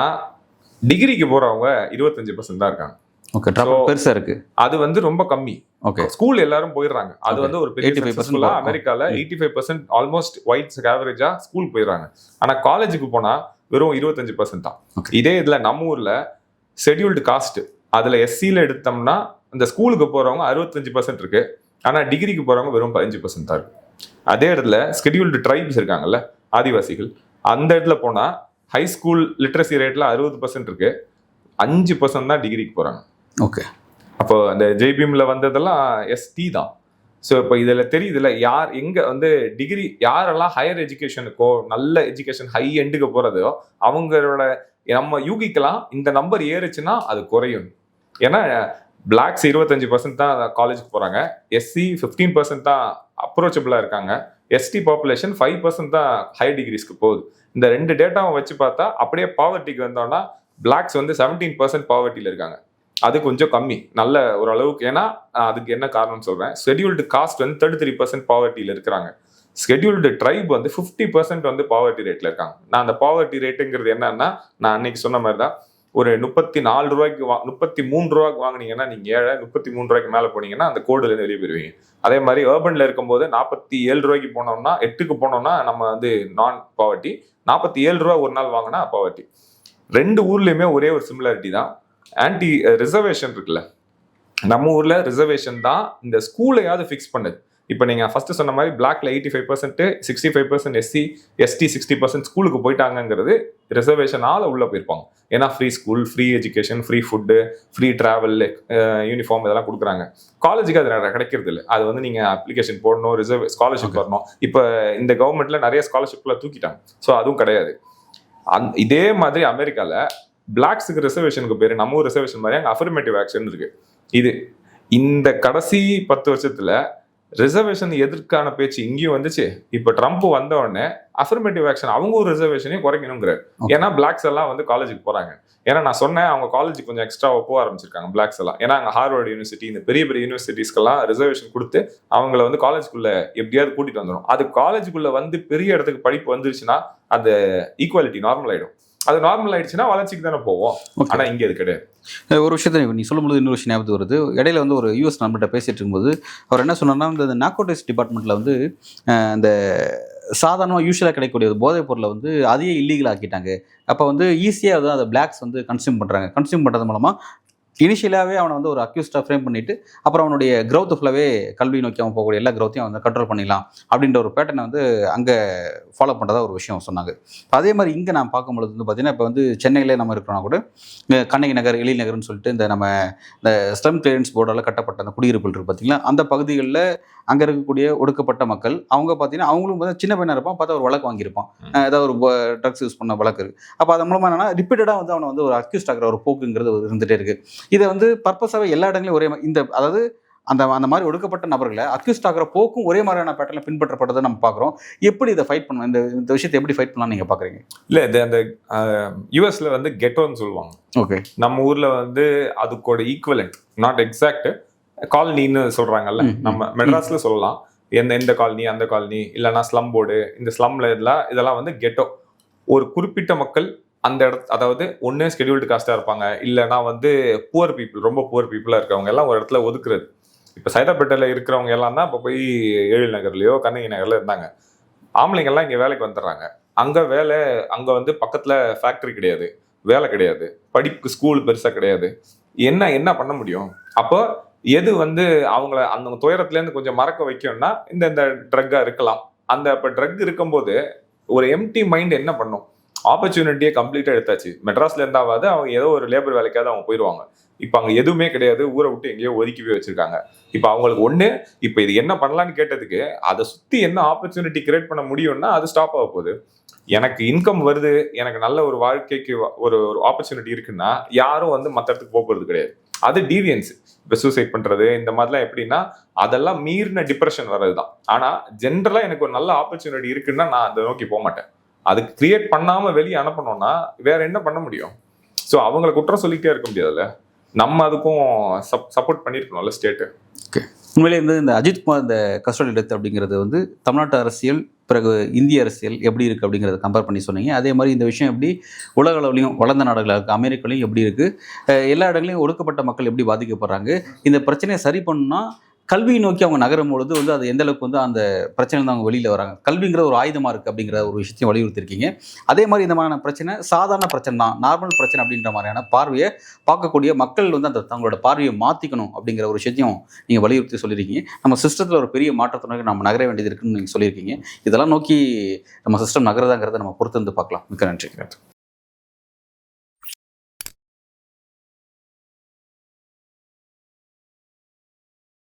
டிகிரிக்கு போறவங்க 25% தான் இருக்காங்க. ஓகே, ட்ராப் பெருசா இருக்கு. அது வந்து ரொம்ப கம்மி. ஓகே, ஸ்கூல் எல்லாரும் போயிடுறாங்க. அது வந்து ஒரு பெரிய 85% அமெரிக்கால 85% ஆல்மோஸ்ட் ஒயிட்ஸ் ஆவரேஜா ஸ்கூல் போயிடுறாங்க. ஆனா காலேஜுக்கு போனா வெறும் 25% தான். இதே இதுல நம்ம ஊர்ல ஷெட்யூல்டு காஸ்ட் அதுல எஸ்சில எடுத்தோம்னா இந்த ஸ்கூலுக்கு போறவங்க 65% இருக்கு. ஆனா டிகிரிக்கு போறவங்க வெறும் 15% தான் இருக்கு. அதே இடத்துல ஸ்கெடியூல்டு ட்ரைப்ஸ் இருக்காங்கல்ல, ஆதிவாசிகள், அந்த இடத்துல போனா ஹை ஸ்கூல் லிட்ரஸி ரேட்ல 60% இருக்கு. 5% தான் டிகிரிக்கு போறாங்க. ஓகே, அப்போ அந்த ஜெய்பீம்ல வந்ததெல்லாம் எஸ்டி தான். ஸோ இப்போ இதில் தெரியுதுல யார் எங்க வந்து டிகிரி யாரெல்லாம் ஹையர் எஜுகேஷனுக்கோ நல்ல எஜுகேஷன் ஹை எண்டுக்கு போறதோ அவங்களோட நம்ம யூகிக்கலாம் இந்த நம்பர் ஏறுச்சுன்னா அது குறையும். ஏன்னா பிளாக்ஸ் 25% தான் காலேஜுக்கு போறாங்க, எஸ்சி 15% தான் அப்ரோச்சபிளா இருக்காங்க, எஸ்டி பாப்புலேஷன் 5% தான் ஹையர் டிகிரிஸ்க்கு போகுது. இந்த ரெண்டு டேட்டாவும் வச்சு பார்த்தா அப்படியே பாவர்ட்டிக்கு வந்தோம்னா பிளாக்ஸ் வந்து 17% பாவர்ட்டியில் இருக்காங்க. அது கொஞ்சம் கம்மி, நல்ல ஒரு அளவுக்கு. ஏன்னா அதுக்கு என்ன காரணம் சொல்றேன், ஷெட்யூல்டு காஸ்ட் வந்து 33% பாவர்ட்டியில் இருக்கிறாங்க. ஷெட்யூல்டு ட்ரைப் வந்து 50% வந்து பாவர்ட்டி ரேட்ல இருக்காங்க. நான் அந்த பாவர்ட்டி ரேட்டுங்கிறது என்னன்னா, நான் அன்னைக்கு சொன்ன மாதிரி தான், ஒரு 34 ரூபாய்க்கு 33 ரூபாய்க்கு வாங்கினீங்கன்னா நீங்க ஏழை, 33 ரூபாய்க்கு மேல போனீங்கன்னா அந்த கோடுல இருந்து வெளியே போயிருவீங்க. அதே மாதிரி அர்பன்ல இருக்கும்போது 47 ரூபாய்க்கு போனோம்னா 8க்கு போனோம்னா நம்ம வந்து நான் பாவர்ட்டி, 47 ரூபாய் ஒரு நாள் வாங்கினா பாவர்ட்டி. ரெண்டு ஊர்லயுமே ஒரே ஒரு சிமிலாரிட்டி தான், ஆன்டி ரிசர்வேஷன் இருக்குல்ல. நம்ம ஊர்ல ரிசர்வேஷன் தான் இந்த ஸ்கூலையாவது ஃபிக்ஸ் பண்ணுது. இப்போ நீங்க ஃபர்ஸ்ட் சொன்ன மாதிரி பிளாக்ல 85%, 65% எஸ்சி, எஸ்டி 60% ஸ்கூலுக்கு போயிட்டாங்கிறது ரிசர்வேஷனால உள்ள போயிருப்பாங்க. ஏன்னா free school, free education, free food, free travel, uniform இதெல்லாம் கொடுக்குறாங்க. காலேஜுக்கு அது கிடைக்கிறது இல்லை. அது வந்து நீங்க அப்ளிகேஷன் போடணும், ஸ்காலர்ஷிப் வரணும். இப்போ இந்த கவர்மெண்ட்ல நிறைய ஸ்காலர்ஷிப்லாம் தூக்கிட்டாங்க. ஸோ அதுவும் கிடையாது. இதே மாதிரி அமெரிக்கால பிளாக்ஸுக்கு ரிசர்வேஷனுக்கு பேரு நம்ம ஊர் ரிசர்வேஷன் மாதிரி அங்கே அஃபர்மேட்டிவ் ஆக்ஷன் இருக்கு. இது இந்த கடைசி 10 வருஷத்துல ரிசர்வேஷன் எதற்கான பேச்சு இங்கேயும் வந்துச்சு. இப்போ ட்ரம்ப் வந்த உடனே அஃபர்மேட்டிவ் ஆக்ஷன் அவங்க ஒரு ரிசர்வேஷனையும் குறைக்கணுங்கிறார். ஏன்னா பிளாக்ஸ் எல்லாம் வந்து காலேஜுக்கு போறாங்க. ஏன்னா நான் சொன்னேன் அவங்க காலேஜுக்கு கொஞ்சம் எக்ஸ்ட்ராவா போக ஆரம்பிச்சிருக்காங்க பிளாக்ஸ் எல்லாம். ஏன்னா அங்கே ஹார்வர்ட் யூனிவர்சிட்டி, இந்த பெரிய பெரிய யூனிவர்சிட்டிஸ்க்கெல்லாம் ரிசர்வேஷன் கொடுத்து அவங்கள வந்து காலேஜுக்குள்ள எப்படியாவது கூட்டிட்டு வந்துடும். அது காலேஜுக்குள்ள வந்து பெரிய இடத்துக்கு படிப்பு வந்துருச்சுன்னா அது ஈக்குவாலிட்டி நார்மல் ஆயிடும். அது நார்மல் ஆயிடுச்சுன்னா வளர்ச்சிக்கு தானே போவோம். ஆனா இங்க அது கிடையாது. ஒரு விஷயத்த நீ சொல்லும்போது இன்னொரு விஷயம் ஞாபகம் வருது. இடையில வந்து ஒரு யூஎஸ் நண்பர்கிட்ட பேசிட்டு இருக்கும்போது அவர் என்ன சொன்னார்னா, இந்த நார்கோட்டிக்ஸ் டிபார்ட்மெண்ட்ல வந்து இந்த சாதாரணமாக யூஸ்வலாக கிடைக்கக்கூடிய போதைப் பொருளை வந்து அதையே இல்லீகல் ஆக்கிட்டாங்க. அப்போ வந்து ஈஸியாக வந்து அதை பிளாக்ஸ் வந்து கன்சியூம் பண்ணுறாங்க. கன்சியூம் பண்ணுறது மூலமாக இனிஷியலாகவே அவனை வந்து ஒரு அக்யூஸ்டாக ஃப்ரேம் பண்ணிவிட்டு அப்புறம் அவனுடைய க்ரௌத் ஃபுல்லாகவே கல்வி நோக்கி அவன் போகக்கூடிய எல்லா க்ரௌத்தையும் வந்து கண்ட்ரோல் பண்ணிடலாம் அப்படின்ற ஒரு பேட்டர்னை வந்து அங்கே ஃபாலோ பண்ணுறதா ஒரு விஷயம் சொன்னாங்க. அதே மாதிரி இங்கே நான் பார்க்கும்பொழுது வந்து பார்த்திங்கன்னா, இப்போ வந்து சென்னையிலே நம்ம இருக்கிறோன்னா கூட கண்ணகி நகர், எழில் நகர்னு சொல்லிட்டு இந்த ஸ்லம் கிளியரன்ஸ் போர்டால் கட்டப்பட்ட அந்த குடியிருப்புகள் இருக்குது பார்த்திங்களா, அந்த பகுதிகளில் அங்கே இருக்கக்கூடிய ஒடுக்கப்பட்ட மக்கள் அவங்க பார்த்தீங்கன்னா அவங்களும் வந்து சின்ன பையனாக இருப்பான், பார்த்தா ஒரு வழக்கு வாங்கியிருப்பான், ஏதாவது ஒரு ட்ரக்ஸ் யூஸ் பண்ண வழக்கு இருக்குது. அப்போ அதன் மூலமாக என்னன்னா ரிப்பீட்டடாக வந்து அவனை வந்து ஒரு அக்யூஸ்ட் ஆகிற ஒரு போக்குங்கிறது இருந்துகிட்டே இருக்குது. இதை வந்து பர்பஸாகவே எல்லா இடங்களையும் ஒரே அதாவது அந்த மாதிரி ஒடுக்கப்பட்ட நபர்களை அக்யூஸ்ட் ஆகிற போக்கும் ஒரே மாதிரியான பேட்டர்ல பின்பற்றப்பட்டதை நம்ம பார்க்குறோம். எப்படி இதை ஃபைட் பண்ணலாம், இந்த விஷயத்தை எப்படி ஃபைட் பண்ணலாம் நீங்க பார்க்குறீங்க? இல்லை, இது அந்த யூஎஸ்ல வந்து கெட்டோன்னு சொல்லுவாங்க. ஓகே, நம்ம ஊர்ல வந்து அதுக்கோட ஈக்குவலண்ட், நாட் எக்ஸாக்ட், காலனின்னு சொல்றாங்கல்ல. நம்ம மெட்ராஸ்ல சொல்லலாம் எந்த காலனி, அந்த காலனி, இல்லைன்னா ஸ்லம் போர்டு, இந்த ஸ்லம்ல இதெல்லாம் வந்து கெட்டோ. ஒரு குறிப்பிட்ட மக்கள் அந்த இடத்து, அதாவது ஒன்னே ஸ்கெடியூல்டு காஸ்டா இருப்பாங்க, இல்லைன்னா வந்து புவர் பீப்புள், ரொம்ப புவர் பீப்புளா இருக்கவங்க எல்லாம் ஒரு இடத்துல ஒதுக்குறது. இப்போ சைதாப்பேட்டையில் இருக்கிறவங்க எல்லாம் தான் இப்போ போய் எழில் நகர்லையோ கண்ணகி நகர்ல இருந்தாங்க. ஆம்பளைங்கெல்லாம் இங்கே வேலைக்கு வந்துடுறாங்க. அங்கே வந்து பக்கத்தில் ஃபேக்ட்ரி கிடையாது, வேலை கிடையாது, படிப்புக்கு ஸ்கூல் பெருசாக கிடையாது. என்ன பண்ண முடியும்? அப்போ எது வந்து அவங்கள அந்த துயரத்துலேருந்து கொஞ்சம் மறக்க வைக்கும்னா இந்த ட்ரக்காக இருக்கலாம். இப்போ ட்ரக் இருக்கும்போது ஒரு எம்டி மைண்ட் என்ன பண்ணும்? ஆப்பர்ச்சுனிட்டியே கம்ப்ளீட்டா எடுத்தாச்சு. மெட்ராஸ்ல இருந்தாவது அவங்க ஏதோ ஒரு லேபர் வேலைக்காவது அவங்க போயிடுவாங்க. இப்ப அங்க எதுவுமே கிடையாது. ஊரை விட்டு எங்கேயோ ஒதுக்கி போய் வச்சிருக்காங்க. இப்ப அவங்களுக்கு ஒண்ணு, இப்ப இது என்ன பண்ணலாம்னு கேட்டதுக்கு அதை சுத்தி என்ன ஆப்பர்ச்சுனிட்டி கிரியேட் பண்ண முடியும்னா அது ஸ்டாப் ஆக போகுது. எனக்கு இன்கம் வருது, எனக்கு நல்ல ஒரு வாழ்க்கைக்கு ஒரு ஒரு ஆப்பர்ச்சுனிட்டி இருக்குன்னா யாரும் வந்து மற்ற இடத்துக்கு போகிறது கிடையாது. அது டீவியன்ஸ். இப்போ சூசைட் பண்றது இந்த மாதிரிலாம் எப்படின்னா அதெல்லாம் மீறின டிப்ரெஷன் வர்றதுதான். ஆனா ஜென்ரலா எனக்கு ஒரு நல்ல ஆப்பர்ச்சுனிட்டி இருக்குன்னா நான் அதை நோக்கி போக மாட்டேன். அதுக்கு கிரியேட் பண்ணாம வெளியே அனுப்பணும்னா வேற என்ன பண்ண முடியும்? ஸோ அவங்களை குற்றம் சொல்லிக்கிட்டே இருக்க முடியாதுல்ல. நம்ம அதுக்கும் சப்போர்ட் பண்ணியிருக்கணும்ல ஸ்டேட்டு. ஓகே, உண்மையிலே இந்த அஜித்குமார் இந்த கஸ்டடி டெத் அப்படிங்கிறது வந்து தமிழ்நாட்டு அரசியல் பிறகு இந்திய அரசியல் எப்படி இருக்குது அப்படிங்கிறத கம்பேர் பண்ணி சொன்னீங்க. அதே மாதிரி இந்த விஷயம் எப்படி உலக அளவுலையும் வளர்ந்த நாடுகளாக இருக்குது, அமெரிக்காலையும் எப்படி இருக்குது, எல்லா இடங்களையும் ஒடுக்கப்பட்ட மக்கள் எப்படி பாதிக்கப்படுறாங்க, இந்த பிரச்சனையை சரி பண்ணணும்னா கல்வியை நோக்கி அவங்க நகரும் பொழுது வந்து அது எந்த அளவுக்கு வந்து அந்த பிரச்சனையில் அவங்க வெளியில் வராங்க, கல்விங்கிற ஒரு ஆயுதமாக இருக்குது அப்படிங்கிற ஒரு விஷயத்தையும் வலியுறுத்திருக்கீங்க. அதே மாதிரி இந்த மாதிரியான பிரச்சனை சாதாரண பிரச்சனை தான், நார்மல் பிரச்சனை அப்படின்ற மாதிரியான பார்வையை பார்க்கக்கூடிய மக்கள் வந்து அந்த தங்களோட பார்வையை மாற்றிக்கணும் அப்படிங்கிற ஒரு விஷயத்தையும் நீங்கள் வலியுறுத்தி சொல்லியிருக்கீங்க. நம்ம சிஸ்டத்தில் ஒரு பெரிய மாற்றத்தை நோக்கி நம்ம நகர வேண்டியது இருக்குன்னு நீங்கள் சொல்லியிருக்கீங்க. இதெல்லாம் நோக்கி நம்ம சிஸ்டம் நகரதாங்கிறத நம்ம பொறுத்து வந்து பார்க்கலாம். மிக்க நன்றி.